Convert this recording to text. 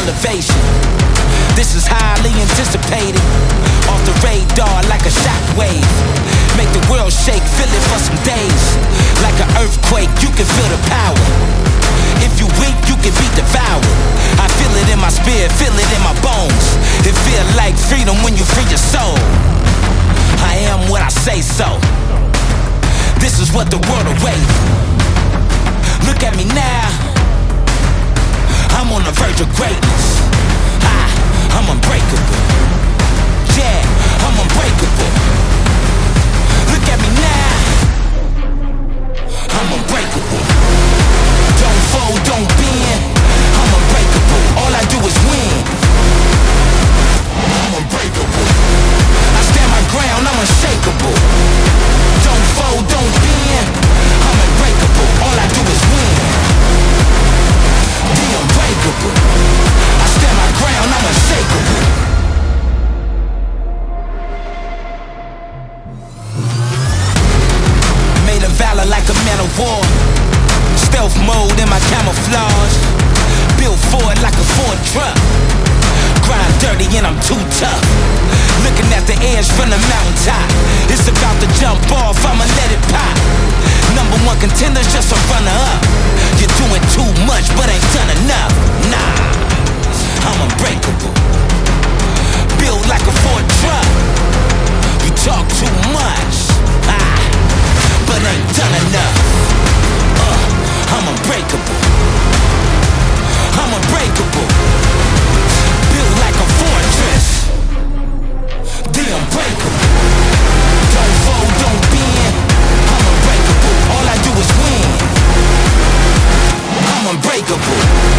elevation. This is highly anticipated. Off the radar like a shockwave. Make the world shake, feel it for some days. Like an earthquake, you can feel the power. If you weak, you can be devoured. I feel it in my spirit, feel it in my bones. It feel like freedom when you free your soul. I am what I say so. This is what the world awaits. Look at me now. I'm on the verge of greatness. I'm unbreakable. Yeah, I'm unbreakable. Look at me now. I'm unbreakable. Don't fold, don't bend. I'm unbreakable. All I do is win. I'm unbreakable. I stand my ground, I'm unshakable. Don't fold, don't bend. I'm unbreakable. All I do is win. The unbreakable. I stand my ground, I'm unshakable. Made of valor like a man of war. Stealth mode in my camouflage. Built for it like a Ford truck. Grind dirty and I'm too tough. Looking at the edge from the mountaintop. It's about to jump off, I'ma let it pop. Number one contender's just a runner up. You're doing too much but ain't done enough. Nah, I'm unbreakable. Built like a Ford truck. You talk too much, but ain't done enough. I'm unbreakable. I'm unbreakable. Built like a fortress. The unbreakable. Don't fold, don't bend. I'm unbreakable. All I do is win. I'm unbreakable.